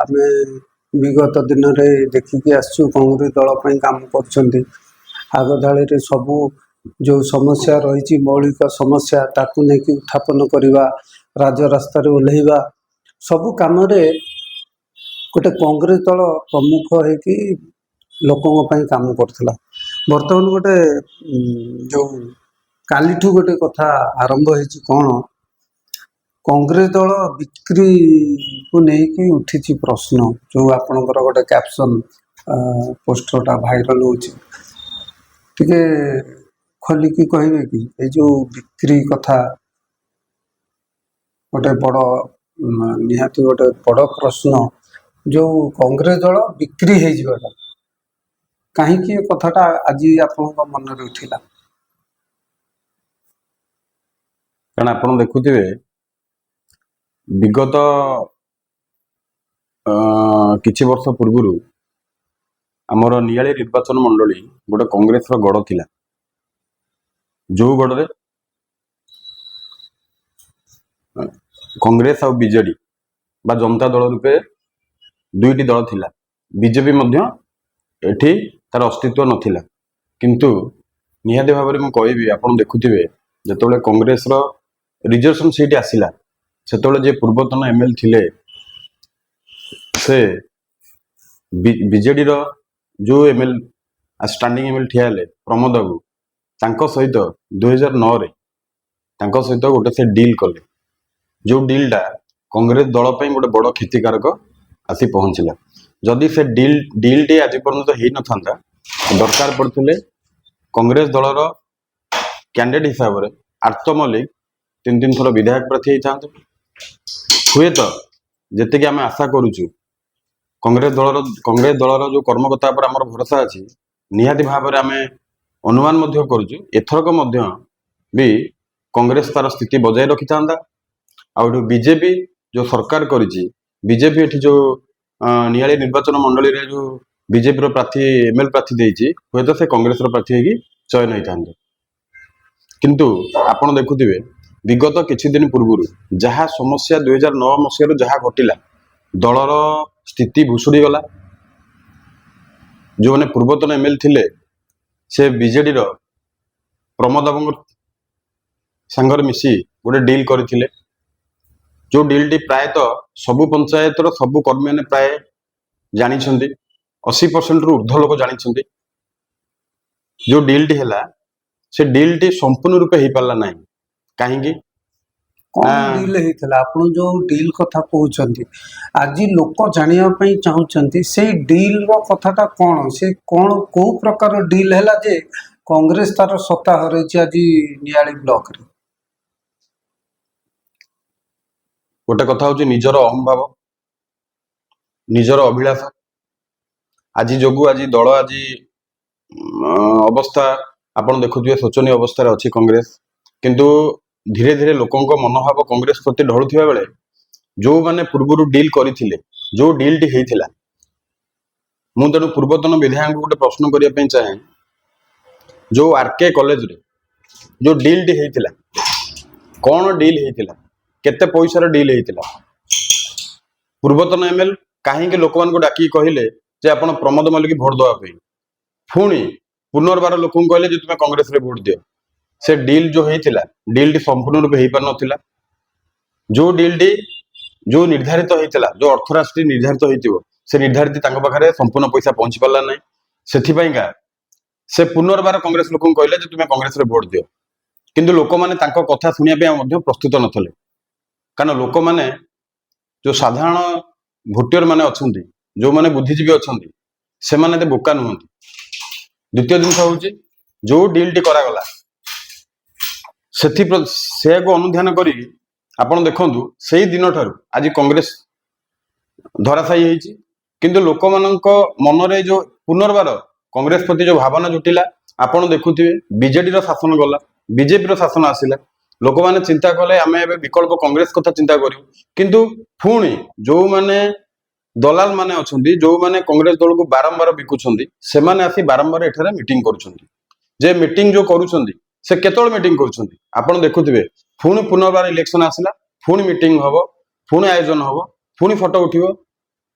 आमे विगत दिन रे देखिकी आसछु कांग्रेस दल पई काम करछन्ती आगधाड़ी रे सबू जो समस्या रही मौलिक समस्या ताकू नेकी उत्थापन करवा राज्य रास्ता रे ओल्हेवा सबू काम रे गोटे कांग्रेस दल प्रमुख है कि लोकों पई काम करथला। वर्तमान गोटे जो कालीठू गोटे कथा आरंभ होईची कोन कांग्रेस दल बिक्री को लेकिन उठी प्रश्न जो आपणकर गोटे कैप्शन पोस्टरटा भाइराल होची टिके खोलिकी कहबे कि ए जो बिक्री कथा गोटे बड़ निहाती गोटे बड़ प्रश्न जो कांग्रेस दल बिक्री हो जाता कहीं कथाटा आज आपण मन में उठिला कारण आपण देखुथिबे विगत किछि वर्ष पूर्व आमर नियाली निर्वाचन मंडली गोटे कांग्रेस रो गड़ थिला जो गड़े कांग्रेस और बीजेडी बा जनता दल रूपे दुईटी दल थिला बीजेपी मध्य एठी तार अस्तित्व नथिला किंतु निहाती भाव में कहबी आपण देखुथिबे जेतोले कांग्रेस रो रिजर्वेशन सीट आसिला सेतोले जे पूर्वतन एमएल थिले से बीजेडी रो जो एमएल स्टैंडिंग एमएल ठियाले प्रमोद बाबू तांको सहित 2009 रे तांको सहित गोटे से डील कले जो डीलटा कांग्रेस दल पे गोटे बड़ क्षतिकारक आसी पहुंचला जदि से डील टी आज पर्यंत हो न दरकार पड़ते कांग्रेस दलर कैंडिडेट हिसाब से आर्त मल्लिक 3 थर विधायक प्रार्थी होता हुए तो जी आम आशा करुचु कांग्रेस दलर जो कर्मकर्ता पर आम भरोसा अच्छी निहाती भाव में आम अनुमान करुचु एथरक भी कांग्रेस तार स्थिति बजाय रखी था आउ बीजेपी जो सरकार करिछि बीजेपी एठी जो नियाली निर्वाचन मंडली रे जो बीजेपी रो प्रार्थी एमएल प्रार्थी देछि होय तो से कांग्रेस रो प्रार्थी हेगी चयन होई थांदे किंतु आपण देखुथिबे विगत किछि दिन पूर्व जहा समस्या 2009 मसिया रो जहा घटिला दलर स्थिति भुसुड़ी गला जो माने पूर्वतन एमएल थिले से बीजेडी रो प्रमोद बाबू संगर मिसी गोटे डील करथिले जो डील टी प्राय तो सबु पंचायत रो सबु कर्मी ने प्राय जानी 80% रु ऊर्ध्व लोक जानी जो डील टी हैला से डील टी संपूर्ण रूपे ही पाला नाही काहेकि कौन डील हेतला आपण जो डील कथा कहउचंती आज लोक जानिया पई चाहुचंती से डील रो कथाटा कोन से कोन को प्रकार डील हैला जे कांग्रेस तार सत्ता हरैछि आज नियाली ब्लॉक रे गोटे कथा हूँ निजर अहंभाव निजर अभिलाषा आज जोगु आज दल आज अवस्था आपण देखुए शोचनीय अवस्था अच्छी कांग्रेस किंतु धीरे धीरे लोकों मनोभाव कांग्रेस प्रति ढलुवा बेले जो माने पूर्व डील करथिले जो डील टी हेइथिला मु तेणु पूर्वतन विधायक गोटे प्रश्न करने चाहे जो आरके कॉलेज रे जो डील टी हेइथिला कौन डील हेइथिला केते पैसा डील हेइथिला पूर्वतन एमएल कहीं लोक मान डाकी कहले जे आपण प्रमोद मल्लिक भोट दवा पुणी पुनर्बार लोक कहले जे तुम कांग्रेस रे भोट दियो से डील जो हेइथिला डील टी संपूर्ण रूप हेइ पार नथिला जो डील टी जो निर्धारित हेइथिला जो अर्थराष्ट्रीय निर्धारित हेइतिबो से निर्धारित तांको पाखरे संपूर्ण पैसा पहुंची पाला नै सेथि पईका से पुनर्बार कांग्रेस लोक कहले जे तुम कांग्रेस रे भोट दियो किंतु लोक माने तांको कथा सुनिया पे मध्य प्रस्तुत नथले कारण लोक माने जो साधारण भोटर माने अछंती जो माने बुद्धिजीवी अछंती से माने ते बोका नुहंती द्वितीय जिनस होउची जो डील टी करा गला से को अनुध्यान करी आपण देखंतु सेही दिन ठारू आज कांग्रेस धराशायी होईची किंतु लोक मानक मन रे जो पुनर्बार कांग्रेस प्रति जो भावना जुटिला आपण देखुथिबे बीजेडी रो शासन गला बीजेपी रो शासन आसिला लोक माने चिंता कले आमे एबे विकल्प कांग्रेस कथा चिंता करियो किंतु पुणी जो माने दलाल माने अछंती जो माने कांग्रेस दल को बारंबार बिकुछंती से माने आसी बारंबार एठारे मीटिंग करूछंती जे मीटिंग जो करूछंती से केतोल मीटिंग करूछंती आपण देखुथिबे पुणी पुनर्बार इलेक्शन आसिला पुणी मीटिंग हबो पुणी आयोजन हबो पुणी फोटो उठिबो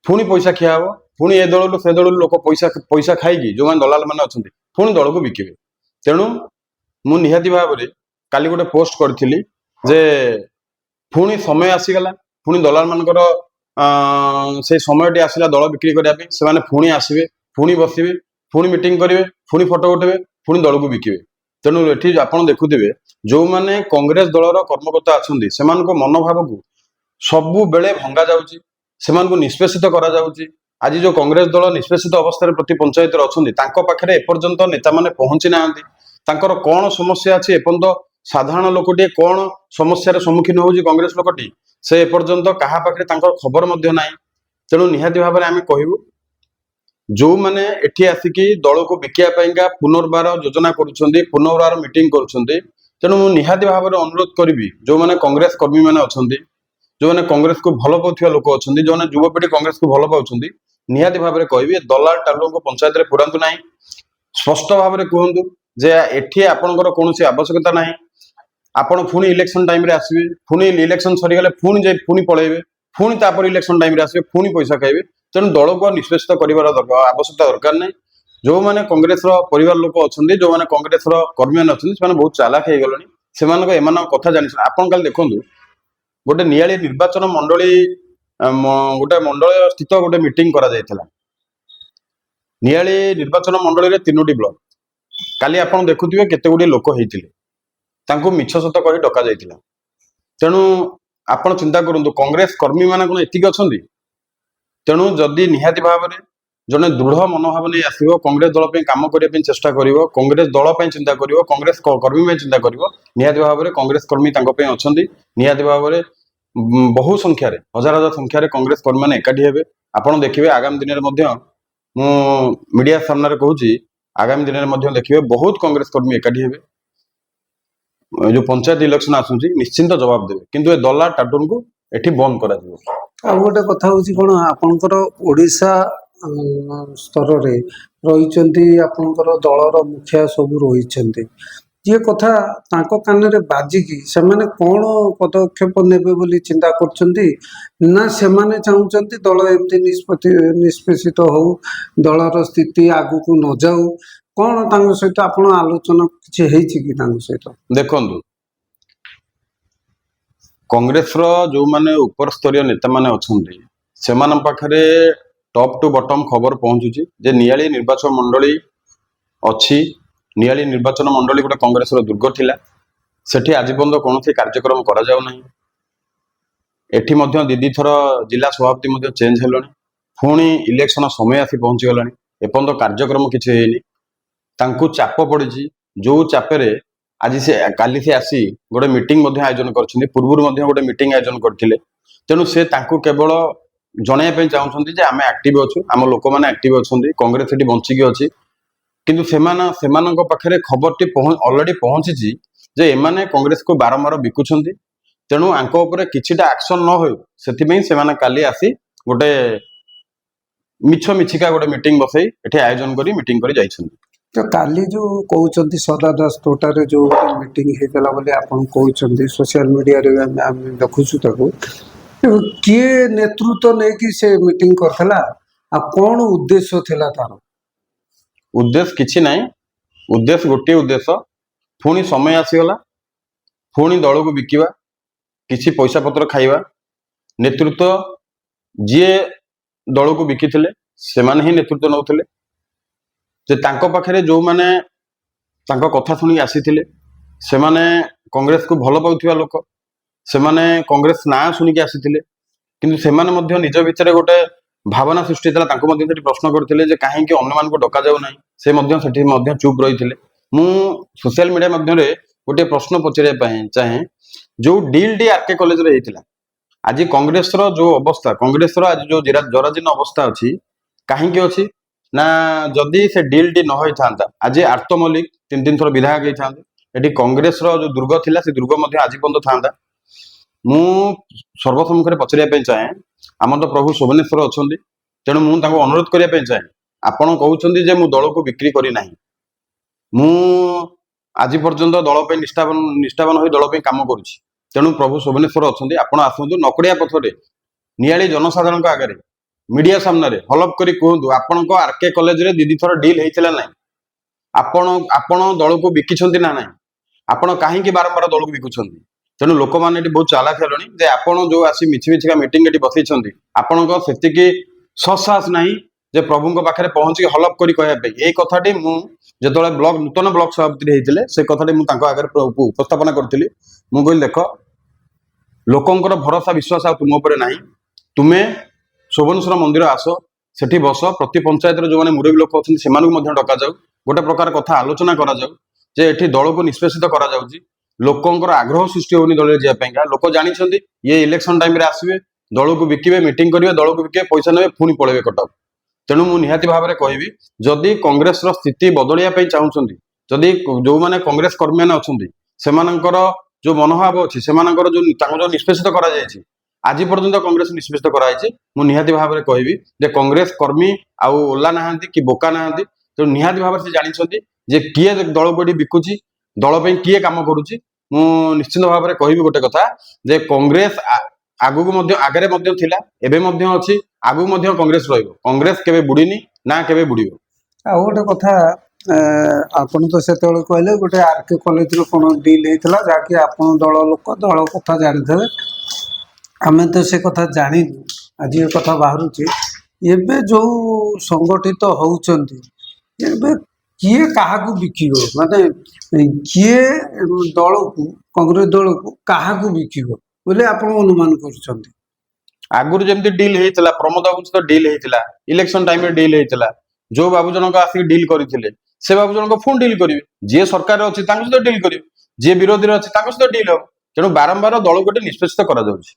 ପୁଣି ପଇସା ଖିଆ ହବ, ପୁଣି ଏ ଦଳରୁ ସେ ଦଳରୁ ଲୋକ ପଇସା ପଇସା ଖାଇକି ଯୋଉମାନେ ଦଲାଲ ମାନେ ଅଛନ୍ତି ପୁଣି ଦଳକୁ ବିକିବେ। ତେଣୁ ମୁଁ ନିହାତି ଭାବରେ କାଲି ଗୋଟେ ପୋଷ୍ଟ କରିଥିଲି ଯେ ପୁଣି ସମୟ ଆସିଗଲା, ପୁଣି ଦଲାଲ ମାନଙ୍କର ସେଇ ସମୟଟି ଆସିଲା ଦଳ ବିକ୍ରି କରିବା ପାଇଁ। ସେମାନେ ପୁଣି ଆସିବେ, ପୁଣି ବସିବେ, ପୁଣି ମିଟିଂ କରିବେ, ପୁଣି ଫଟୋ ଉଠେଇବେ, ପୁଣି ଦଳକୁ ବିକିବେ। ତେଣୁ ଏଠି ଆପଣ ଦେଖୁଥିବେ ଯୋଉମାନେ କଂଗ୍ରେସ ଦଳର କର୍ମକର୍ତ୍ତା ଅଛନ୍ତି ସେମାନଙ୍କ ମନୋଭାବକୁ ସବୁବେଳେ ଭଙ୍ଗା ଯାଉଛି, ସେମାନଙ୍କୁ ନିଷ୍ପେଷିତ କରାଯାଉଛି। ଆଜି ଯୋଉ କଂଗ୍ରେସ ଦଳ ନିଷ୍ପେଷିତ ଅବସ୍ଥାରେ ପ୍ରତି ପଞ୍ଚାୟତରେ ଅଛନ୍ତି ତାଙ୍କ ପାଖରେ ଏପର୍ଯ୍ୟନ୍ତ ନେତାମାନେ ପହଞ୍ଚି ନାହାନ୍ତି। ତାଙ୍କର କଣ ସମସ୍ୟା ଅଛି ଏପର୍ଯ୍ୟନ୍ତ ସାଧାରଣ ଲୋକଟିଏ କଣ ସମସ୍ୟାର ସମ୍ମୁଖୀନ ହଉଛି କଂଗ୍ରେସ ଲୋକଟି ସେ ଏପର୍ଯ୍ୟନ୍ତ କାହା ପାଖରେ ତାଙ୍କର ଖବର ମଧ୍ୟ ନାହିଁ। ତେଣୁ ନିହାତି ଭାବରେ ଆମେ କହିବୁ ଯୋଉମାନେ ଏଠି ଆସିକି ଦଳକୁ ବିକିବା ପାଇଁକା ପୁନର୍ବାର ଯୋଜନା କରୁଛନ୍ତି, ପୁନର୍ବାର ମିଟିଂ କରୁଛନ୍ତି, ତେଣୁ ମୁଁ ନିହାତି ଭାବରେ ଅନୁରୋଧ କରିବି ଯୋଉମାନେ କଂଗ୍ରେସ କର୍ମୀ ମାନେ ଅଛନ୍ତି, ଯୋଉମାନେ କଂଗ୍ରେସକୁ ଭଲ ପାଉଥିବା ଲୋକ ଅଛନ୍ତି, ଯୋଉମାନେ ଯୁବପିଢି କଂଗ୍ରେସକୁ ଭଲ ପାଉଛନ୍ତି, ନିହାତି ଭାବରେ କହିବି ଦଲାଲ ଟାଲୁଙ୍କୁ ପଞ୍ଚାୟତରେ ପୁରାନ୍ତୁ ନାହିଁ। ସ୍ପଷ୍ଟ ଭାବରେ କୁହନ୍ତୁ ଯେ ଏଠି ଆପଣଙ୍କର କୌଣସି ଆବଶ୍ୟକତା ନାହିଁ। ଆପଣ ପୁଣି ଇଲେକ୍ସନ ଟାଇମରେ ଆସିବେ, ପୁଣି ଇଲେକ୍ସନ ସରିଗଲେ ପୁଣି ଯାଇ ପୁଣି ପଳେଇବେ, ପୁଣି ତାପରେ ଇଲେକ୍ସନ ଟାଇମରେ ଆସିବେ, ପୁଣି ପଇସା ଖାଇବେ। ତେଣୁ ଦଳକୁ ଆଉ ନିଷ୍ପେଷିତ କରିବାର ଆବଶ୍ୟକତା ଦରକାର ନାହିଁ। ଯୋଉମାନେ କଂଗ୍ରେସର ପରିବାର ଲୋକ ଅଛନ୍ତି, ଯୋଉମାନେ କଂଗ୍ରେସର କର୍ମୀମାନେ ଅଛନ୍ତି, ସେମାନେ ବହୁତ ଚାଲାକ ହେଇଗଲେଣି। ଏମାନଙ୍କ କଥା ଜାଣିଛନ୍ତି। ଆପଣ କାଲି ଦେଖନ୍ତୁ ଗୋଟେ ନିଆଳି ନିର୍ବାଚନ ମଣ୍ଡଳୀ ଗୋଟେ ମଣ୍ଡଳ ସ୍ଥିତ ଗୋଟେ ମିଟିଂ କରାଯାଇଥିଲା। ନିଆଳି ନିର୍ବାଚନ ମଣ୍ଡଳୀରେ 3ଟି ବ୍ଲକ। କାଲି ଆପଣ ଦେଖୁଥିବେ କେତେ ଗୁଡିଏ ଲୋକ ହେଇଥିଲେ, ତାଙ୍କୁ ମିଛ ସତ କହି ଡକା ଯାଇଥିଲା। ତେଣୁ ଆପଣ ଚିନ୍ତା କରନ୍ତୁ କଂଗ୍ରେସ କର୍ମୀ ମାନେ କଣ ଏତିକି ଅଛନ୍ତି? ତେଣୁ ଯଦି ନିହାତି ଭାବରେ ଜଣେ ଦୃଢ ମନୋଭାବ ନେଇ ଆସିବ, କଂଗ୍ରେସ ଦଳ ପାଇଁ କାମ କରିବା ପାଇଁ ଚେଷ୍ଟା କରିବ, କଂଗ୍ରେସ ଦଳ ପାଇଁ ଚିନ୍ତା କରିବ, କଂଗ୍ରେସ କର୍ମୀ ପାଇଁ ଚିନ୍ତା କରିବ, ନିହାତି ଭାବରେ କଂଗ୍ରେସ କର୍ମୀ ତାଙ୍କ ପାଇଁ ଅଛନ୍ତି। ନିହାତି ଭାବରେ ବହୁ ସଂଖ୍ୟାରେ ହଜାର ହଜାର ସଂଖ୍ୟାରେ କଂଗ୍ରେସ କର୍ମୀ ମାନେ ଏକାଠି ହେବେ। ଆପଣ ଦେଖିବେ ଆଗାମୀ ଦିନରେ ମଧ୍ୟ, ମୁଁ ମିଡିଆ ସାମ୍ନାରେ କହୁଛି, ଆଗାମୀ ଦିନରେ ମଧ୍ୟ ଦେଖିବେ ବହୁତ କଂଗ୍ରେସ କର୍ମୀ ଏକାଠି ହେବେ। ଯୋଉ ପଞ୍ଚାୟତ ଇଲେକ୍ସନ ଆସୁଛି ନିଶ୍ଚିନ୍ତ ଜବାବ ଦେବେ, କିନ୍ତୁ ଏ ଦଲାଲ ଟାଟୁନକୁ ଏଠି ବନ୍ଦ କରାଯିବ। ଆଉ ଗୋଟେ କଥା ହଉଛି କଣ, ଆପଣଙ୍କର ଓଡ଼ିଶା ସ୍ତରରେ ରହିଛନ୍ତି, ଆପଣଙ୍କର ଦଳର ମୁଖିଆ ସବୁ ରହିଛନ୍ତି। ଯିଏ କଥା ତାଙ୍କ କାନରେ ବାଜିକି ସେମାନେ କଣ ପଦକ୍ଷେପ ନେବେ ବୋଲି ଚିନ୍ତା କରୁଛନ୍ତି, ନା ସେମାନେ ଚାହୁଁଛନ୍ତି ଦଳ ଏମିତି ନିଷ୍ପେଷିତ ହଉ, ଦଳର ସ୍ଥିତି ଆଗକୁ ନ ଯାଉ? କଣ ତାଙ୍କ ସହିତ ଆପଣ ଆଲୋଚନା କିଛି ହେଇଛି କି ତାଙ୍କ ସହିତ? ଦେଖନ୍ତୁ କଂଗ୍ରେସର ଯୋଉମାନେ ଉପରସ୍ତରୀୟ ନେତାମାନେ ଅଛନ୍ତି ସେମାନଙ୍କ ପାଖରେ ଟପ୍ ଟୁ ବଟମ ଖବର ପହଞ୍ଚୁଛି ଯେ ନିଆଳି ନିର୍ବାଚନ ମଣ୍ଡଳୀ ଅଛି। ନିଆଳି ନିର୍ବାଚନ ମଣ୍ଡଳୀ ଗୋଟେ କଂଗ୍ରେସର ଦୁର୍ଗ ଥିଲା, ସେଠି ଆଜି ପର୍ଯ୍ୟନ୍ତ କୌଣସି କାର୍ଯ୍ୟକ୍ରମ କରାଯାଉନାହିଁ। ଏଠି ମଧ୍ୟ ଦି ଥର ଜିଲ୍ଲା ସଭାପତି ମଧ୍ୟ ଚେଞ୍ଜ ହେଲେଣି, ପୁଣି ଇଲେକ୍ସନ ସମୟ ଆସି ପହଞ୍ଚିଗଲାଣି, ଏପର୍ଯ୍ୟନ୍ତ କାର୍ଯ୍ୟକ୍ରମ କିଛି ହେଇନି। ତାଙ୍କୁ ଚାପ ପଡ଼ିଛି, ଯୋଉ ଚାପରେ ଆଜି କାଲି ସେ ଆସି ଗୋଟେ ମିଟିଂ ମଧ୍ୟ ଆୟୋଜନ କରିଛନ୍ତି, ପୂର୍ବରୁ ମଧ୍ୟ ଗୋଟେ ମିଟିଂ ଆୟୋଜନ କରିଥିଲେ। ତେଣୁ ସେ ତାଙ୍କୁ କେବଳ ଜଣାଇବା ପାଇଁ ଚାହୁଁଛନ୍ତି ଯେ ଆମେ ଆକ୍ଟିଭ ଅଛୁ, ଆମ ଲୋକମାନେ ଆକ୍ଟିଭ ଅଛନ୍ତି, କଂଗ୍ରେସ ସେଠି ବଞ୍ଚିକି ଅଛି। କିନ୍ତୁ ସେମାନଙ୍କ ପାଖରେ ଖବରଟି ଅଲରେଡି ପହଞ୍ଚିଛି ଯେ ଏମାନେ କଂଗ୍ରେସକୁ ବାରମ୍ବାର ବିକୁଛନ୍ତି। ତେଣୁ ଆଙ୍କ ଉପରେ କିଛିଟା ଆକ୍ସନ ନ ହଉ ସେଥିପାଇଁ ସେମାନେ କାଲି ଆସି ଗୋଟେ ମିଛିକା ଗୋଟେ ମିଟିଂ ବସେଇ ଏଠି ଆୟୋଜନ କରି ମିଟିଂ କରି ଯାଇଛନ୍ତି। ତ କାଲି ଯୋଉ କହୁଛନ୍ତି ସଦା ଦାସ ତୋଟାରେ ଯୋଉ ମିଟିଂ ହେଇଥିଲା ବୋଲି ଆପଣ କହୁଛନ୍ତି, ସୋସିଆଲ ମିଡ଼ିଆରେ ଆମେ ଦେଖୁଛୁ ତାକୁ, କିଏ ନେତୃତ୍ୱ ନେଇକି ସେ ମିଟିଂ କରିଥିଲା, ଆଉ କଣ ଉଦ୍ଦେଶ୍ୟ ଥିଲା ତାର? ଉଦ୍ଦେଶ୍ୟ କିଛି ନାହିଁ, ଗୋଟିଏ ଉଦ୍ଦେଶ୍ୟ, ପୁଣି ସମୟ ଆସିଗଲା, ପୁଣି ଦଳକୁ ବିକିବା, କିଛି ପଇସା ପତ୍ର ଖାଇବା। ନେତୃତ୍ୱ ଯିଏ ଦଳକୁ ବିକିଥିଲେ ସେମାନେ ହିଁ ନେତୃତ୍ୱ ନେଉଥିଲେ। ଯେ ତାଙ୍କ ପାଖରେ ଯୋଉମାନେ ତାଙ୍କ କଥା ଶୁଣିକି ଆସିଥିଲେ ସେମାନେ କଂଗ୍ରେସକୁ ଭଲ ପାଉଥିବା ଲୋକ, ସେମାନେ କଂଗ୍ରେସ ନାଁ ଶୁଣିକି ଆସିଥିଲେ। କିନ୍ତୁ ସେମାନେ ମଧ୍ୟ ନିଜ ଭିତରେ ଗୋଟେ ଭାବନା ସୃଷ୍ଟି ହେଇଥିଲା, ତାଙ୍କୁ ମଧ୍ୟ ସେଠି ପ୍ରଶ୍ନ କରିଥିଲେ ଯେ କାହିଁକି ଅନ୍ୟମାନଙ୍କୁ ଡକାଯାଉ ନାହିଁ, ସେ ମଧ୍ୟ ସେଠି ମଧ୍ୟ ଚୁପ୍ ରହିଥିଲେ। ମୁଁ ସୋସିଆଲ ମିଡ଼ିଆ ମାଧ୍ୟମରେ ଗୋଟିଏ ପ୍ରଶ୍ନ ପଚାରିବା ପାଇଁ ଚାହେଁ, ଯୋଉ ଡିଲ୍ଟି ଆର୍କେ କଲେଜରେ ହେଇଥିଲା, ଆଜି କଂଗ୍ରେସର ଯୋଉ ଅବସ୍ଥା, କଂଗ୍ରେସର ଆଜି ଯୋଉ ଜରାଜୀର୍ଣ୍ଣ ଅବସ୍ଥା ଅଛି, କାହିଁକି ଅଛି ନା ଯଦି ସେ ଡିଲ୍ଟି ନ ହେଇଥାନ୍ତା ଆଜି ଆର୍ତ ମଲ୍ଲିକ 3 ଥର ବିଧାୟକ ହେଇଥାନ୍ତେ। ଏଠି କଂଗ୍ରେସର ଯୋଉ ଦୁର୍ଗ ଥିଲା ସେ ଦୁର୍ଗ ମଧ୍ୟ ଆଜି ପର୍ଯ୍ୟନ୍ତ ଥାନ୍ତା। ମୁଁ ସର୍ବସମ୍ମୁଖରେ ପଚାରିବା ପାଇଁ ଚାହେଁ, ଆମର ତ ପ୍ରଭୁ ଶୋଭନେଶ୍ୱର ଅଛନ୍ତି, ତେଣୁ ମୁଁ ତାଙ୍କୁ ଅନୁରୋଧ କରିବା ପାଇଁ ଚାହେଁ, ଆପଣ କହୁଛନ୍ତି ଯେ ମୁଁ ଦଳକୁ ବିକ୍ରି କରିନାହିଁ, ମୁଁ ଆଜି ପର୍ଯ୍ୟନ୍ତ ଦଳ ପାଇଁ ନିଷ୍ଠାବାନ ହୋଇ ଦଳ ପାଇଁ କାମ କରୁଛି। ତେଣୁ ପ୍ରଭୁ ଶୋଭନେଶ୍ୱର ଅଛନ୍ତି, ଆପଣ ଆସନ୍ତୁ ନକଡିଆ ପଥରେ ନିଆଳି ଜନସାଧାରଣଙ୍କ ଆଗରେ मीडिया सामने हलप करी कहतु आपण आरके कॉलेज रे दीदी थर डील होता ना आपण आपण दल को बिकिछंती ना ना आपण कहीं बारंबार दल को बिकुछंती तेणु लोक मैंने बहुत चालाक हेलोनी जे आपण जो आसी मिछि मिछिका मीटिंग एटी बसैछंती आपण सेतिकी ससाहस नाही जे प्रभु पाखे पहुंची हलप करी कहया ए कथाटी मु जेतोले ब्लॉक नूतन ब्लॉक सभापति हेतिले से कथाटी मु तांको आगे उपस्थापन करथिली मु कहली देख लोकंकर भरोसा विश्वास आ तुम ऊपर नाही तुमे शोभनेश्वर मंदिर आस सेठी बस प्रति पंचायत जो मैंने मुरबी लोक अच्छे से डका जाऊ गोटे प्रकार कथा आलोचना करा जाऊ जे एठी दल को निष्पेषित करा जाउची लोकंकर आग्रह सृष्टि होनी दल जापाई लोक जानी ये इलेक्शन टाइम आसवे दल को बिकिबे मीटिंग करेंगे दल को बिके पैसा ने पुणी पलैबे कटक तेणु मु निहाती भाव में कहबी जदि कांग्रेस स्थिति बदलिया चाहूँगी जदि जो मैंने कांग्रेस कर्मी मैंने अच्छा से जो मनोभाव अच्छी से जो निष्पेषित करा जायछि आज पर्यंत कांग्रेस निष्पेषित कराई मु निहाती भाव में कहबी जे कांग्रेस कर्मी आउ ओला नहांती कि बोका नहांती तो निहाती भाव से जानी जे किए दल को बिकुची दल पे किए काम करुची मु निश्चित भाव में कहबी गोटे कथा जे कांग्रेस आगु आगे एबे अच्छी आगु कांग्रेस रहिबो कांग्रेस केबे बुड़ीनी ना केबे बुड़ीबो। आ गोटे कथा आपण तो से कहले गोटे आरके कॉलेज रो कोन डील हेतला जाकि आपण दल लोक दल कथा जानिथे आमे तो से कथा जानिनु आज ये कथा बाहरुची एबे जो संगठित होउचंती एबे किए काहाकू बिकिबो माने किए दल को कांग्रेस दल को काहाकू बिकिबो बोले आपण अनुमान करूचंती आगुर जमती डील हेतला प्रमोद बाबू तो डील हेतला इलेक्शन टाइम रे डील हेतला जो बाबू जनक आसी डील करथिले से बाबू जनक फोन डील करिवे जे सरकार अछि तांको सहित डील करिवे जे विरोधी रे अछि तांको सहित डील हो तेणु बारंबार दल गोटे निष्पेषित करा जाउछि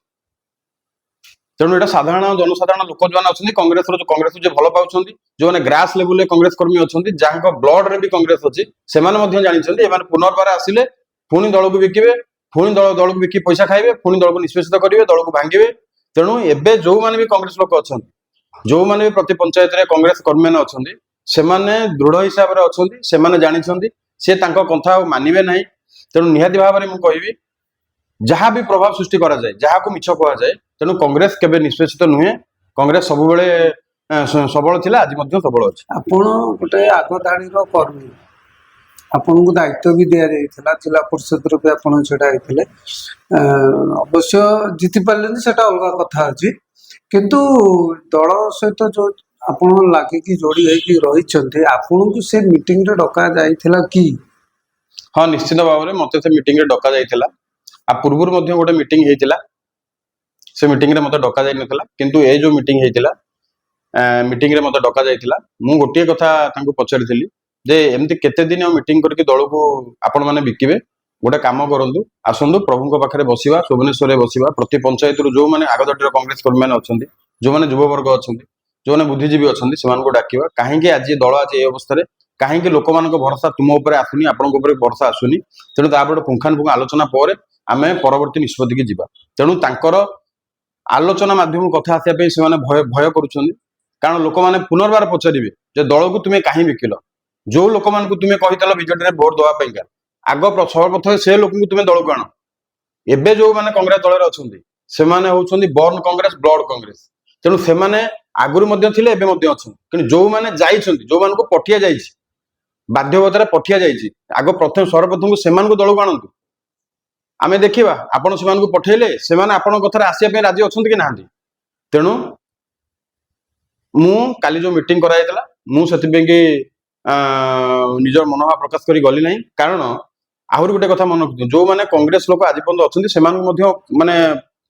तेणु एटा साधारण जनसाधारण लोक जो अच्छे कांग्रेस जो भल पाँच जो मैंने ग्रास लेवल कांग्रेस कर्मी अच्छा जहाँ ब्लड रे भी कांग्रेस अच्छी से जानते पुनर्बार आसिले पुणी दल को बिकिबे पुणी दल को बिकी पैसा खाइबे पुणी दल को निष्पेषित करेंगे दल को भांगे तेणु एबे जो मैंने भी कांग्रेस लोक अच्छा जो मैंने भी प्रति पंचायत रे कांग्रेस कर्मी मैंने अच्छा से दृढ़ हिसाब से अच्छा से जानते सी कथा मानवे ना तेणु निहाती भाव में मुझे जहाँ भी प्रभाव सृष्टि करा जाए जहाँ को मिछ कह जाए तेणु कांग्रेस केबे निष्पेषित नुहे कांग्रेस सब सबल थिला आज मध्य सबल अछि आपण गोटे आगधाड़ीर कर्मी आपन को दायित्व भी दिया जाइथिला जिला परिषद रो भी आपण छडा आइथिले अवश्य जीति पारलेनी सेटा अलग कथा अछि किंतु दल सहित जो आपण लागे कि जोड़ी है कि रहिचंती आपण को से मीटिंग रे डका जाइथिला कि हाँ निश्चित भाव में मते से मीटिंग रे डका जाइथिला आ पूर्व गोटे मीटिंग हेतिला से मीटिंग रे मते डका जाई नथिला किंतु ए जो मीटिंग हेतिला मीटिंग रे मते डका जाइथिला मु गोटे कथा तांको पचारिथिली जे एमती केते दिन मीटिंग करके दल को आपण माने बिकिबे गोटे काम करंतु आसंतु प्रभु पाखे बसिबा शोभनेश्वर बसिबा प्रति पंचायत जो मैंने आगदाटीर कांग्रेस कर्मी मैंने अच्छा जो मैंने युववर्ग अच्छा जो मैंने बुद्धिजीवी अच्छा से डाकिबा कहीं आज दल आज ये अवस्था कहीं लोक भरोसा तुम उपर आसुनी आपण भरोसा आसुनी तेणु तापर पुंखानुपुंख आलोचना पर आम परवर्ती निष्पत्ति की जीवा तेणु तांकर आलोचना माध्यम कथा आसापे से भय भय करुछन कारण लोक मैंने पुनर्बार पचारे जे दल को तुम्हें कहीं बिकिल जो लोक मान तुम्हें कहीदेल बीजेडी में भोट दवापाई आग सर्वप्रथम से लोक तुम्हें दल को आण एबे जो मैंने कांग्रेस दल में अच्छा से होती बर्न कांग्रेस ब्लड कांग्रेस तेणु से आगुरी अच्छा कि जो मैंने जो मान को पठिया जा बाध्यवतार पठिया जाइए आग प्रथम सर्वप्रथम से दल को आणतु आमे देखिबा आपण से पठेले से आपण कथार आसिया राजी अच्छा कि ना तेणु मु काली जो मीटिंग कराइला मु से निजर मनोभाव प्रकाश करी गली नहीं कारण आहरी गोटे कथा मन रखु जो मैंने कांग्रेस लोक आज पर्यंत अच्छा से माने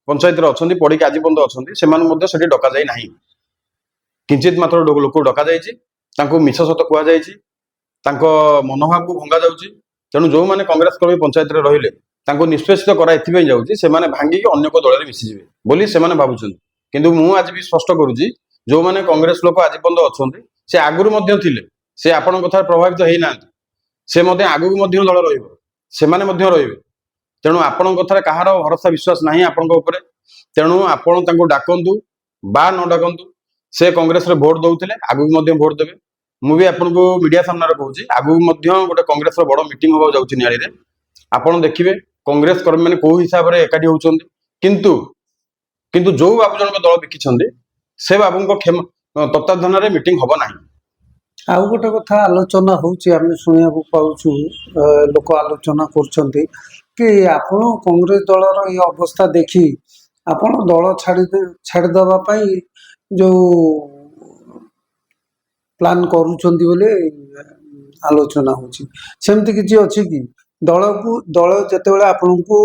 पंचायत अच्छा पढ़ी आज पर्यंत अच्छा से डका जाए ना किंचित मात्र लोक डका जाइए मिछ सत कहुई मनोभाव को भंगा जाऊँगी तेणु जो मैंने कांग्रेस कर्मी पंचायत रही निष्पेषित कराई जाऊँगी से भांगिकी अन्य को दल में मिशीजे बोली से भावुं किंतु मु आज भी स्पष्ट करुच्ची जो मैंने कांग्रेस लोक आज पर्यंत अच्छा से आगुरी थिले से आपण कथा प्रभावित होना से आगू दल रे तेणु आपण कथार कहार भरोसा विश्वास ना आपण तेणु आपण डाकतु बा न डाकतु से कांग्रेस रे भोट दौले आगू भोट देवे मुझे आपको मीडिया सामने कहूँ आगू गोटे कांग्रेस बड़ मीटिंग होगा जाऊँगी निआड़ी आपड़ देखिए कांग्रेस कर्मी मैंने कौ हिसाब से एकाठी होती किंतु जो बाबू जन दल बिकी ସେ ବାବୁଙ୍କ ତତ୍ତ୍ୱାବଧାନରେ ମିଟିଂ ହବ ନାହିଁ। ଆଉ ଗୋଟେ କଥା ଆଲୋଚନା ହଉଛି, ଆମେ ଶୁଣିବାକୁ ପାଉଛୁ, ଲୋକ ଆଲୋଚନା କରୁଛନ୍ତି କି ଆପଣ କଂଗ୍ରେସ ଦଳର এই ଅବସ୍ଥା ଦେଖି ଆପଣ ଦଳ ଛାଡ଼ିଦେବା ପାଇଁ ଯୋଉ ପ୍ଲାନ୍ କରୁଛନ୍ତି ବୋଲି ଆଲୋଚନା ହଉଛି। ସେମିତି କିଛି ଅଛି କି? ଦଳ ଯେତେବେଳେ ଆପଣଙ୍କୁ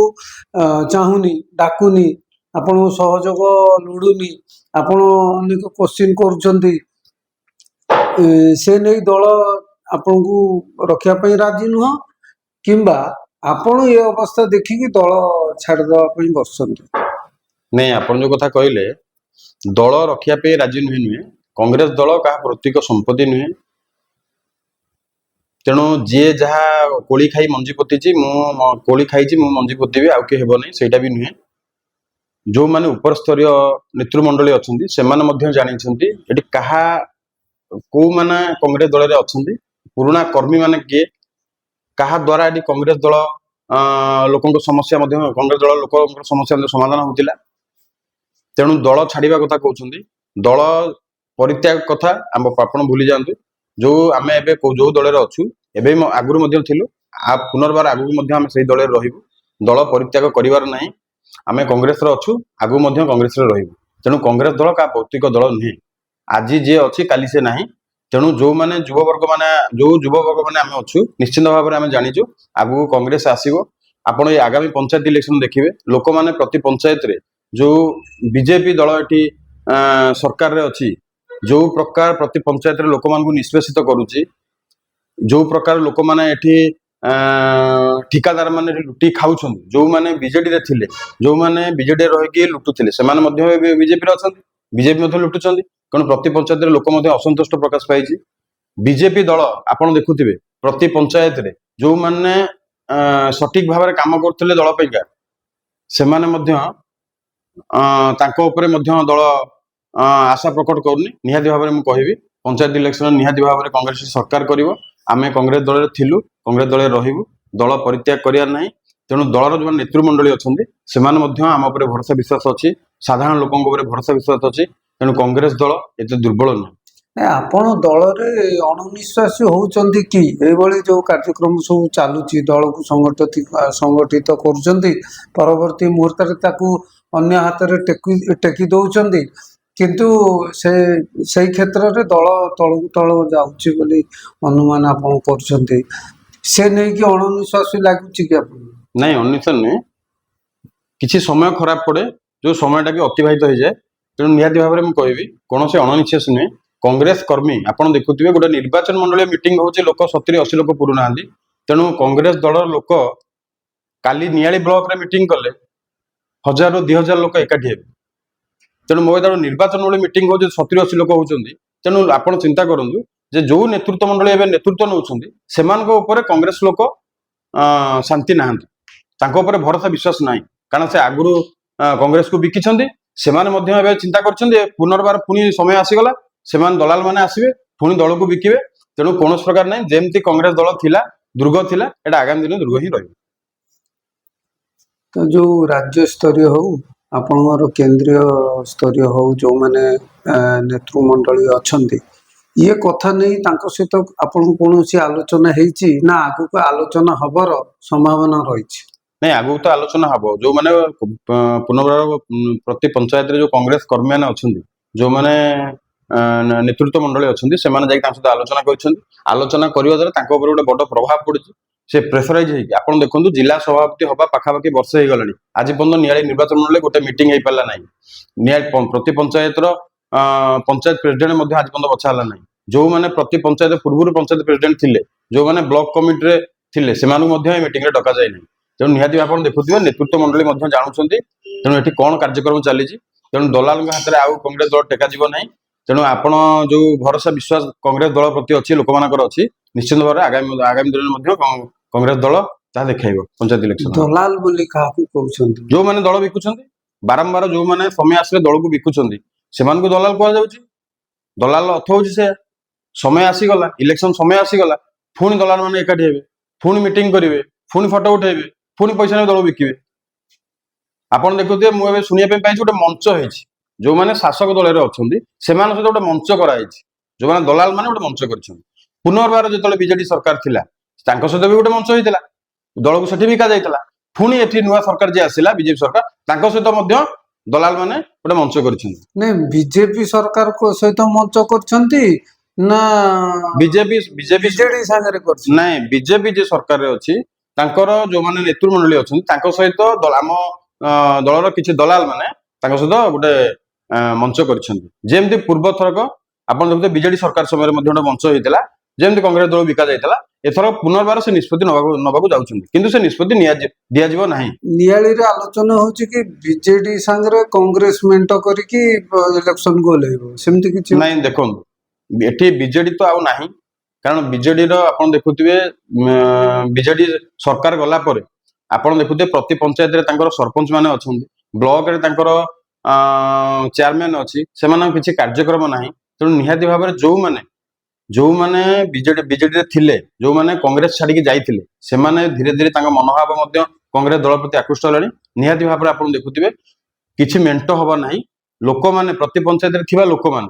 ଚାହୁଁନି, ଡାକୁନି, ଆପଣଙ୍କୁ ସହଯୋଗ ଲୋଡୁନି, ଆପଣ ଅନେକ କୋଶ୍ଚିନ୍ କରୁଛନ୍ତି, ସେ ନେଇ ଦଳ ଆପଣଙ୍କୁ ରଖିବା ପାଇଁ ରାଜି ନୁହଁ, କିମ୍ବା ଆପଣ ଏ ଅବସ୍ଥା ଦେଖିକି ଦଳ ଛାଡ଼ିଦେବା ପାଇଁ ବସୁଛନ୍ତି? ନାଇଁ, ଆପଣ ଯୋଉ କଥା କହିଲେ ଦଳ ରଖିବା ପାଇଁ ରାଜି ନୁହେଁ, କଂଗ୍ରେସ ଦଳ କାହା ପ୍ରତୀକ ସମ୍ପତ୍ତି ନୁହେଁ। ତେଣୁ ଯିଏ ଯାହା କୋଳି ଖାଇ ମଞ୍ଜି ପୋତିଛି, ମୁଁ କୋଳି ଖାଇଛି ମୁଁ ମଞ୍ଜି ପୋତିବି, ଆଉ କିଏ ହେବ ନାହିଁ, ସେଇଟା ବି ନୁହେଁ। ଯୋଉମାନେ ଉପରସ୍ତରୀୟ ନେତୃମଣ୍ଡଳୀ ଅଛନ୍ତି ସେମାନେ ମଧ୍ୟ ଜାଣିଛନ୍ତି ଏଠି କୋଉମାନେ କଂଗ୍ରେସ ଦଳରେ ଅଛନ୍ତି, ପୁରୁଣା କର୍ମୀ ମାନେ କିଏ, କାହା ଦ୍ୱାରା ଏଠି କଂଗ୍ରେସ ଦଳ ଲୋକଙ୍କ ସମସ୍ୟା ମଧ୍ୟ କଂଗ୍ରେସ ଦଳ ଲୋକଙ୍କ ସମସ୍ୟା ମଧ୍ୟ ସମାଧାନ ହଉଥିଲା। ତେଣୁ ଦଳ ଛାଡିବା କଥା କହୁଛନ୍ତି, ଦଳ ପରିତ୍ୟାଗ କଥା ଆପଣ ଭୁଲି ଯାଆନ୍ତୁ। ଆମେ ଏବେ ଯୋଉ ଦଳରେ ଅଛୁ, ଏବେ ଆଗରୁ ମଧ୍ୟ ଥିଲୁ, ପୁନର୍ବାର ଆଗକୁ ମଧ୍ୟ ଆମେ ସେଇ ଦଳରେ ରହିବୁ। ଦଳ ପରିତ୍ୟାଗ କରିବାର ନାହିଁ। ଆମେ କଂଗ୍ରେସରେ ଅଛୁ, ଆଗକୁ ମଧ୍ୟ କଂଗ୍ରେସରେ ରହିବୁ। ତେଣୁ କଂଗ୍ରେସ ଦଳ କାହା ଭୌତିକ ଦଳ ନୁହେଁ। ଆଜି ଯିଏ ଅଛି କାଲି ସେ ନାହିଁ। ତେଣୁ ଯୋଉ ଯୁବବର୍ଗ ମାନେ ଆମେ ଅଛୁ, ନିଶ୍ଚିନ୍ତ ଭାବରେ ଆମେ ଜାଣିଛୁ ଆଗକୁ କଂଗ୍ରେସ ଆସିବ। ଆପଣ ଏଇ ଆଗାମୀ ପଞ୍ଚାୟତ ଇଲେକ୍ସନ ଦେଖିବେ, ଲୋକମାନେ ପ୍ରତି ପଞ୍ଚାୟତରେ ଯୋଉ ବିଜେପି ଦଳ ଏଠି ସରକାରରେ ଅଛି, ଯୋଉ ପ୍ରକାର ପ୍ରତି ପଞ୍ଚାୟତରେ ଲୋକମାନଙ୍କୁ ନିଷ୍ପେଷିତ କରୁଛି, ଯୋଉ ପ୍ରକାର ଲୋକମାନେ ଏଠି ଠିକାଦାର ମାନେ ଲୁଟି ଖାଉଛନ୍ତି, ଯୋଉମାନେ ବିଜେଡିରେ ଥିଲେ, ଯୋଉମାନେ ବିଜେଡିରେ ରହିକି ଲୁଟୁଥିଲେ, ସେମାନେ ମଧ୍ୟ ଏବେ ବିଜେପିରେ ଅଛନ୍ତି, ବିଜେପି ମଧ୍ୟ ଲୁଟୁଛନ୍ତି। କାରଣ ପ୍ରତି ପଞ୍ଚାୟତରେ ଲୋକ ମଧ୍ୟ ଅସନ୍ତୁଷ୍ଟ ପ୍ରକାଶ ପାଇଛି। ବିଜେପି ଦଳ ଆପଣ ଦେଖୁଥିବେ ପ୍ରତି ପଞ୍ଚାୟତରେ ଯୋଉମାନେ ସଠିକ ଭାବରେ କାମ କରୁଥିଲେ ଦଳ ପାଇଁକା, ସେମାନେ ମଧ୍ୟ ତାଙ୍କ ଉପରେ ମଧ୍ୟ ଦଳ ଆଶା ପ୍ରକଟ କରୁନି। ନିହାତି ଭାବରେ ମୁଁ କହିବି, ପଞ୍ଚାୟତ ଇଲେକ୍ସନ ନିହାତି ଭାବରେ କଂଗ୍ରେସ ସରକାର କରିବ। ଆମେ କଂଗ୍ରେସ ଦଳରେ ଥିଲୁ, କଂଗ୍ରେସ ଦଳରେ ରହିବୁ, ଦଳ ପରିତ୍ୟାଗ କରିବାର ନାହିଁ। ତେଣୁ ଦଳର ଯୋଉମାନେ ନେତୃମଣ୍ଡଳୀ ଅଛନ୍ତି ସେମାନେ ମଧ୍ୟ ଆମ ଉପରେ ଭରସା ବିଶ୍ୱାସ ଅଛି, ସାଧାରଣ ଲୋକଙ୍କ ଉପରେ ଭରସା ବିଶ୍ୱାସ ଅଛି। ତେଣୁ କଂଗ୍ରେସ ଦଳ ଏତେ ଦୁର୍ବଳ ନୁହେଁ। ଆପଣ ଦଳରେ ଅଣନିଶ୍ୱାସୀ ହଉଛନ୍ତି କି? ଏଇଭଳି ଯୋଉ କାର୍ଯ୍ୟକ୍ରମ ସବୁ ଚାଲୁଛି, ଦଳକୁ ସଂଗଠିତ କରୁଛନ୍ତି, ପରବର୍ତ୍ତୀ ମୁହୂର୍ତ୍ତରେ ତାକୁ ଅନ୍ୟ ହାତରେ ଟେକି ଦଉଛନ୍ତି, କିନ୍ତୁ ସେଇ କ୍ଷେତ୍ରରେ ଦଳ ତଳକୁ ଯାଉଛି ବୋଲି ଅନୁମାନ ଆପଣ କରୁଛନ୍ତି। ସେ ନେଇକି ଅଣନିଶ୍ୱାସୀ ଲାଗୁଛି କି ଆପଣଙ୍କୁ? ନାଇଁ, ଅନିଶ୍ୱାସ ନୁହେଁ। କିଛି ସମୟ ଖରାପ ପଡେ, ଯୋଉ সময়ଟା କି ଅତିବାହିତ ହେଇଯାଏ। ତେଣୁ ନିହାତି ଭାବରେ ମୁଁ କହିବି କୌଣସି ଅଣନିଶ୍ୱାସ ନୁହେଁ। କଂଗ୍ରେସ କର୍ମୀ ଆପଣ ଦେଖୁଥିବେ, ଗୋଟେ ନିର୍ବାଚନ ମଣ୍ଡଳୀ ମିଟିଂ ହଉଛି, ଲୋକ 70-80 ଲୋକ ପୁରୁନାହାନ୍ତି। ତେଣୁ କଂଗ୍ରେସ ଦଳର ଲୋକ କାଲି ନିଆଳି ବ୍ଲକରେ ମିଟିଂ କଲେ 1000ରୁ 2000 ଲୋକ ଏକାଠି ହେବେ। ତେଣୁ ମୋ ଦ୍ୱାରା ନିର୍ବାଚନ ମଣ୍ଡଳୀ ମିଟିଂ ହଉଛି, 70-80 ଲୋକ ହଉଛନ୍ତି। ତେଣୁ ଆପଣ ଚିନ୍ତା କରନ୍ତୁ ଯେ ଯୋଉ ନେତୃତ୍ୱ ମଣ୍ଡଳୀ ଏବେ ନେତୃତ୍ୱ ନେଉଛନ୍ତି, ସେମାନଙ୍କ ଉପରେ କଂଗ୍ରେସ ଲୋକ ଶାନ୍ତି ନାହାନ୍ତି, ତାଙ୍କ ଉପରେ ଭରସା ବିଶ୍ୱାସ ନାହିଁ। କାରଣ ସେ ଆଗରୁ କଂଗ୍ରେସକୁ ବିକିଛନ୍ତି। ସେମାନେ ମଧ୍ୟ ଏବେ ଚିନ୍ତା କରିଛନ୍ତି ପୁନର୍ବାର ପୁଣି ସମୟ ଆସିଗଲା, ସେମାନେ ଦଲାଲ ମାନେ ଆସିବେ, ପୁଣି ଦଳକୁ ବିକିବେ। ତେଣୁ କୌଣସି ପ୍ରକାର ନାହିଁ, ଯେମିତି କଂଗ୍ରେସ ଦଳ ଥିଲା, ଦୁର୍ଗ ଥିଲା, ଏଟା ଆଗାମୀ ଦିନରେ ଦୁର୍ଗ ହିଁ ରହିବ। ତ ଯୋଉ ରାଜ୍ୟ ସ୍ତରୀୟ ହଉ, ଆପଣଙ୍କର କେନ୍ଦ୍ରୀୟ ସ୍ତରୀୟ ହଉ, ଯୋଉମାନେ ନେତୃମଣ୍ଡଳୀ ଅଛନ୍ତି, ଇଏ କଥା ନେଇ ତାଙ୍କ ସହିତ ଆପଣଙ୍କୁ କୌଣସି ଆଲୋଚନା ହେଇଛି ନା ଆଗକୁ ଆଲୋଚନା ହବାର ସମ୍ଭାବନା ରହିଛି? ନାଇଁ, ଆଗକୁ ତ ଆଲୋଚନା ହବ। ଯୋଉମାନେ ପୁନର୍ବାର ପ୍ରତି ପଞ୍ଚାୟତରେ ଯୋଉ କଂଗ୍ରେସ କର୍ମୀ ମାନେ ଅଛନ୍ତି, ଯୋଉମାନେ ନେତୃତ୍ୱ ମଣ୍ଡଳୀ ଅଛନ୍ତି, ସେମାନେ ଯାଇକି ତାଙ୍କ ସହିତ ଆଲୋଚନା କରିଛନ୍ତି। ଆଲୋଚନା କରିବା ଦ୍ୱାରା ତାଙ୍କ ଉପରେ ଗୋଟେ ବଡ ପ୍ରଭାବ ପଡୁଛି। ସେ ପ୍ରେସରାଇଜ ହେଇକି, ଆପଣ ଦେଖନ୍ତୁ, ଜିଲ୍ଲା ସଭାପତି ହବା ପାଖାପାଖି ବର୍ଷେ ହେଇଗଲାଣି, ଆଜି ପର୍ଯ୍ୟନ୍ତ ନିଆଳି ନିର୍ବାଚନ ମଣ୍ଡଳୀ ଗୋଟେ ମିଟିଂ ହେଇପାରିଲା ନାହିଁ। ପ୍ରତି ପଞ୍ଚାୟତର ପଞ୍ଚାୟତ ପ୍ରେସିଡେଣ୍ଟ ମଧ୍ୟ ଆଜି ପର୍ଯ୍ୟନ୍ତ ବଛା ହେଲା ନାହିଁ। ଯୋଉମାନେ ପ୍ରତି ପଞ୍ଚାୟତ ପୂର୍ବରୁ ପଞ୍ଚାୟତ ପ୍ରେସିଡେଣ୍ଟ ଥିଲେ, ଯୋଉମାନେ ବ୍ଲକ କମିଟିରେ ଥିଲେ, ସେମାନଙ୍କୁ ମଧ୍ୟ ଏ ମିଟିଂରେ ଡକାଯାଇ ନାହିଁ। ତେଣୁ ନିହାତି ଆପଣ ଦେଖୁଥିବେ ନେତୃତ୍ୱ ମଣ୍ଡଳୀ ମଧ୍ୟ ଜାଣୁଛନ୍ତି ତେଣୁ ଏଠି କଣ କାର୍ଯ୍ୟକ୍ରମ ଚାଲିଛି। ତେଣୁ ଦଲାଲଙ୍କ ହାତରେ ଆଉ କଂଗ୍ରେସ ଦଳ ଟେକାଯିବ ନାହିଁ। ତେଣୁ ଆପଣ ଯୋଉ ଭରସା ବିଶ୍ୱାସ କଂଗ୍ରେସ ଦଳ ପ୍ରତି ଅଛି, ଲୋକମାନଙ୍କର ଅଛି, ନିଶ୍ଚିତ ଭାବରେ ଆଗାମୀ ଦିନରେ ମଧ୍ୟ କଂଗ୍ରେସ ଦଳ ତାହା ଦେଖାଇବ। ପଞ୍ଚାୟତ ଇଲେକ୍ସନ ଦଲାଲ ବୋଲି କାହାକୁ କହୁଛନ୍ତି? ଯୋଉମାନେ ଦଳ ବିକୁଛନ୍ତି, ବାରମ୍ବାର ଯୋଉମାନେ ସମୟ ଆସିଲେ ଦଳକୁ ବିକୁଛନ୍ତି, ସେମାନଙ୍କୁ ଦଲାଲ କୁହାଯାଉଛି। ଦଲାଲ ଅର୍ଥ ହଉଛି ସେ ସମୟ ଆସିଗଲା, ଇଲେକ୍ସନ ସମୟ ଆସିଗଲା, ପୁଣି ଦଲାଲ ମାନେ ଏକାଠି ହେବେ, ପୁଣି ମିଟିଂ କରିବେ, ପୁଣି ଫଟୋ ଉଠେଇବେ, ପୁଣି ପଇସା ନେଇ ଦଳ ବିକିବେ। ଆପଣ ଦେଖୁଥିବେ, ମୁଁ ଏବେ ଶୁଣିବା ପାଇଁ ପାଇଛି ଗୋଟେ ମଞ୍ଚ ହେଇଛି, ଯୋଉମାନେ ଶାସକ ଦଳରେ ଅଛନ୍ତି ସେମାନଙ୍କ ସହିତ ଗୋଟେ ମଞ୍ଚ କରାଯାଇଛି। ଯୋଉମାନେ ଦଲାଲ ମାନେ ଗୋଟେ ମଞ୍ଚ କରିଛନ୍ତି। ପୁନର୍ବାର ଯେତେବେଳେ ବିଜେଡି ସରକାର ଥିଲା ତାଙ୍କ ସହିତ ବି ଗୋଟେ ମଞ୍ଚ ହେଇଥିଲା, ଦଳକୁ ସେଠି ବିକା ଯାଇଥିଲା। ପୁଣି ଏଠି ନୂଆ ସରକାର ଯିଏ ଆସିଲା ବିଜେପି ସରକାର, ତାଙ୍କ ସହିତ ମଧ୍ୟ ଦଲାଲ ମାନେ ଗୋଟେ ମଞ୍ଚ କରିଛନ୍ତି। ନାଇଁ ବିଜେପି ସରକାର ସହିତ ମଞ୍ଚ କରିଛନ୍ତି ନା ବିଜେପି ବିଜେପି ବିଜେଡି ସାଙ୍ଗରେ କରୁଛି? ନାଇଁ, ବିଜେପି ଯେ ସରକାରରେ ଅଛି ତାଙ୍କର ଯୋଉମାନେ ନେତୃମଣ୍ଡଳୀ ଅଛନ୍ତି ତାଙ୍କ ସହିତ ଆମ ଦଳର କିଛି ଦଲାଲ ମାନେ ତାଙ୍କ ସହିତ ଗୋଟେ ମଞ୍ଚ କରିଛନ୍ତି। ଯେମିତି ପୂର୍ବ ଥରକ ଆପଣ ଦେଖୁଥିବେ ବିଜେଡି ସରକାର ସମୟରେ ମଧ୍ୟ ଗୋଟେ ମଞ୍ଚ ହେଇଥିଲା, ଯେମିତି କଂଗ୍ରେସ ଦଳ ବିକା ଯାଇଥିଲା। ଏଥର ପୁନର୍ବାର ସେ ନିଷ୍ପତ୍ତି ନବାକୁ ଯାଉଛନ୍ତି, କିନ୍ତୁ ସେ ନିଷ୍ପତ୍ତି ଦିଆଯିବ ନାହିଁ। ନିଆଳିରେ ଆଲୋଚନା ହଉଛି କି ବିଜେଡି ସାଙ୍ଗରେ କଂଗ୍ରେସ ମେଣ୍ଟ କରିକି ଇଲେକ୍ସନକୁ ଓହ୍ଲେଇବ, ସେମିତି କିଛି ନାଇଁ ଦେଖନ୍ତୁ, ଏଠି ବିଜେଡି ତ ଆଉ ନାହିଁ। କାରଣ ବିଜେଡିର ଆପଣ ଦେଖୁଥିବେ ବିଜେଡି ସରକାର ଗଲା ପରେ ଆପଣ ଦେଖୁଥିବେ ପ୍ରତି ପଞ୍ଚାୟତରେ ତାଙ୍କର ସରପଞ୍ଚ ମାନେ ଅଛନ୍ତି, ବ୍ଲକରେ ତାଙ୍କର ଚେୟାରମ୍ୟାନ ଅଛି, ସେମାନଙ୍କ କିଛି କାର୍ଯ୍ୟକ୍ରମ ନାହିଁ। ତେଣୁ ନିହାତି ଭାବରେ ଯୋଉମାନେ ବିଜେଡିରେ ଥିଲେ, ଯୋଉମାନେ କଂଗ୍ରେସ ଛାଡିକି ଯାଇଥିଲେ, ସେମାନେ ଧୀରେ ଧୀରେ ତାଙ୍କ ମନୋଭାବ ମଧ୍ୟ କଂଗ୍ରେସ ଦଳ ପ୍ରତି ଆକୃଷ୍ଟ ହେଲାଣି। ନିହାତି ଭାବରେ ଆପଣ ଦେଖୁଥିବେ କିଛି ମେଣ୍ଟ ହବ ନାହିଁ। ଲୋକମାନେ ପ୍ରତି ପଞ୍ଚାୟତରେ ଥିବା ଲୋକମାନେ,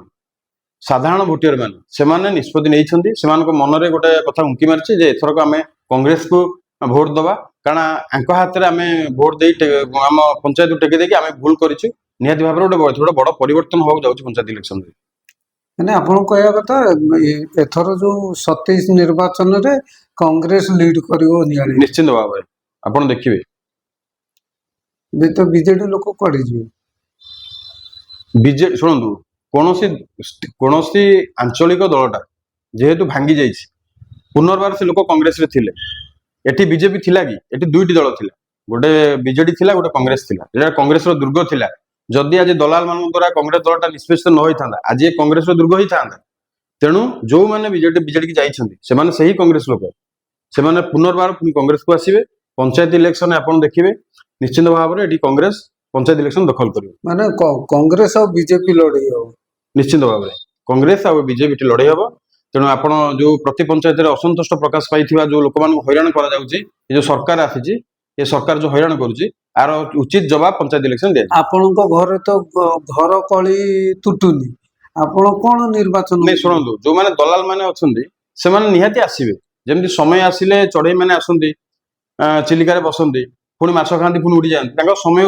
ସାଧାରଣ ଭୋଟିୟର ମାନେ, ସେମାନେ ନିଷ୍ପତ୍ତି ନେଇଛନ୍ତି। ସେମାନଙ୍କ ମନରେ ଗୋଟେ କଥା ଉଙ୍କି ମାରିଛି ଯେ ଏଥରକ ଆମେ କଂଗ୍ରେସକୁ ଭୋଟ ଦବା, କାରଣ ଆଙ୍କ ହାତରେ ଆମେ ଭୋଟ ଦେଇ ଆମ ପଞ୍ଚାୟତ ଟେକି ଦେଇକି ଆମେ ଭୁଲ କରିଛୁ। ନିହାତି ଭାବରେ ଗୋଟେ ବଡ ପରିବର୍ତ୍ତନ ହବାକୁ ଯାଉଛି ପଞ୍ଚାୟତ ଇଲେକ୍ସନରେ। ମାନେ ଆପଣ କହିବା କଥା ଏଥର ଯୋଉ 27 ନିର୍ବାଚନରେ କଂଗ୍ରେସ ଲିଡ କରିବ ନିଆଳି। ନିଶ୍ଚିନ୍ତ ଭାବରେ ଆପଣ ଦେଖିବେ ତ ବିଜେଡି ଲୋକ କୁଆଡେ ଯିବେ? ବିଜେଡି ଶୁଣନ୍ତୁ, କୌଣସି ଆଞ୍ଚଳିକ ଦଳଟା ଯେହେତୁ ଭାଙ୍ଗି ଯାଇଛି, ପୁନର୍ବାର ସେ ଲୋକ କଂଗ୍ରେସରେ ଥିଲେ। ଏଠି ବିଜେପି ଥିଲା କି? ଏଠି ଦୁଇଟି ଦଳ ଥିଲା, ଗୋଟେ ବିଜେଡି ଥିଲା, ଗୋଟେ କଂଗ୍ରେସ ଥିଲା। ଏଟା କଂଗ୍ରେସର ଦୁର୍ଗ ଥିଲା। ଯଦି ଆଜି ଦଲାଲ ମାନଙ୍କ ଦ୍ୱାରା କଂଗ୍ରେସ ଦଳଟା ନିଷ୍ପେଷିତ ନ ହେଇଥାନ୍ତା, ଆଜି ଏ କଂଗ୍ରେସର ଦୁର୍ଗ ହେଇଥାନ୍ତା। ତେଣୁ ଯୋଉମାନେ ବିଜେଡି କି ଯାଇଛନ୍ତି ସେମାନେ ସେହି କଂଗ୍ରେସ ଲୋକ, ସେମାନେ ପୁନର୍ବାର ପୁଣି କଂଗ୍ରେସକୁ ଆସିବେ। ପଞ୍ଚାୟତ ଇଲେକ୍ସନରେ ଆପଣ ଦେଖିବେ ନିଶ୍ଚିନ୍ତ ଭାବରେ ଏଠି କଂଗ୍ରେସ ପଞ୍ଚାୟତ ଇଲେକ୍ସନ ଦଖଲ କରିବ। ମାନେ କଂଗ୍ରେସ ଆଉ ବିଜେପି ଲଢେଇ ହବ। ନିଶ୍ଚିନ୍ତ ଭାବରେ କଂଗ୍ରେସ ଆଉ ବିଜେପି ଲଢେଇ ହବ। ତେଣୁ ଆପଣ ଯୋଉ ପ୍ରତି ପଞ୍ଚାୟତରେ ଅସନ୍ତୋଷ ପ୍ରକାଶ ପାଇଥିବା ଯୋଉ ଲୋକମାନଙ୍କୁ ହଇରାଣ କରାଯାଉଛି, ଏ ଯୋଉ ସରକାର ଆସିଛି, ଏ ସରକାର ଯୋଉ ହଇରାଣ କରୁଛି, ଆର ଉଚିତ ଜବାବ ପଞ୍ଚାୟତ ଇଲେକ୍ସନ ଦିଆଯିବ। ଆପଣଙ୍କ ଘରେ ତ ଘର କଳି ତୁଟୁନି, ଆପଣ କଣ ନିର୍ବାଚନ? ନାଇଁ ଶୁଣନ୍ତୁ, ଯୋଉମାନେ ଦଲାଲ ମାନେ ଅଛନ୍ତି ସେମାନେ ନିହାତି ଆସିବେ। ଯେମିତି ସମୟ ଆସିଲେ ଚଢେଇ ମାନେ ଆସନ୍ତି, ଚିଲିକାରେ ବସନ୍ତି, ପୁଣି ମାଛ ଖାଆନ୍ତି, ପୁଣି ଉଡିଯାଆନ୍ତି। ତାଙ୍କ ସମୟ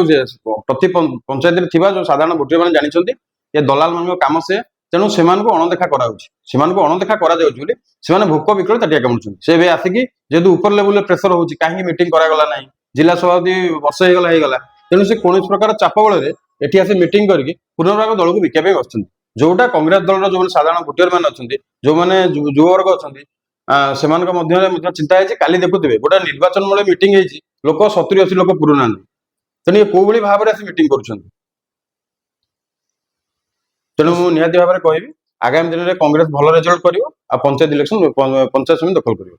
ପ୍ରତି ପଞ୍ଚାୟତରେ ଥିବା ଯୋଉ ସାଧାରଣ ଭୋଟର ମାନେ ଜାଣିଛନ୍ତି ଏ ଦଲାଲ ମାନଙ୍କ କାମ ସେ। ତେଣୁ ସେମାନଙ୍କୁ ଅଣଦେଖା କରାଯାଉଛି। ସେମାନଙ୍କୁ ଅଣଦେଖା କରାଯାଉଛି ବୋଲି ସେମାନେ ଭୋକ ବିକଳ ତାଟିଆ କାମୁଡୁଛନ୍ତି। ସେ ଏବେ ଆସିକି ଯେହେତୁ ଉପର ଲେବୁଲରେ ପ୍ରେସର ହଉଛି, କାହିଁକି ମିଟିଂ କରାଗଲା ନାହିଁ, ଜିଲ୍ଲା ସଭାପତି ବର୍ଷେ ହେଇଗଲା। ତେଣୁ ସେ କୌଣସି ପ୍ରକାର ଚାପ ବଳରେ ଏଠି ଆସି ମିଟିଂ କରିକି ପୁନର୍ବାର ଦଳକୁ ବିକିବା ପାଇଁ ବସିଛନ୍ତି। ଯୋଉଟା କଂଗ୍ରେସ ଦଳର ଯୋଉମାନେ ସାଧାରଣ ଭୋଟର ମାନେ ଅଛନ୍ତି, ଯୋଉମାନେ ଯୁବବର୍ଗ ଅଛନ୍ତି, ସେମାନଙ୍କ ମଧ୍ୟରେ ମଧ୍ୟ ଚିନ୍ତା ହେଇଛି। କାଲି ଦେଖୁଥିବେ ଗୋଟେ ନିର୍ବାଚନ ମୂଳକ ମିଟିଂ ହେଇଛି, ଲୋକ 70-80 ଲୋକ ପୁରୁନାହାନ୍ତି। ତେଣୁ ଏ କୋଉ ଭଳି ଭାବରେ ଆସି ମିଟିଂ କରୁଛନ୍ତି। ତେଣୁ ମୁଁ ନିହାତି ଭାବରେ କହିବି ଆଗାମୀ ଦିନରେ କଂଗ୍ରେସ ଭଲ ରେଜଲ୍ଟ କରିବ ଆଉ ପଞ୍ଚାୟତ ଇଲେକ୍ସନ ପଞ୍ଚାୟତ ସମିତି ଦଖଲ କରିବ।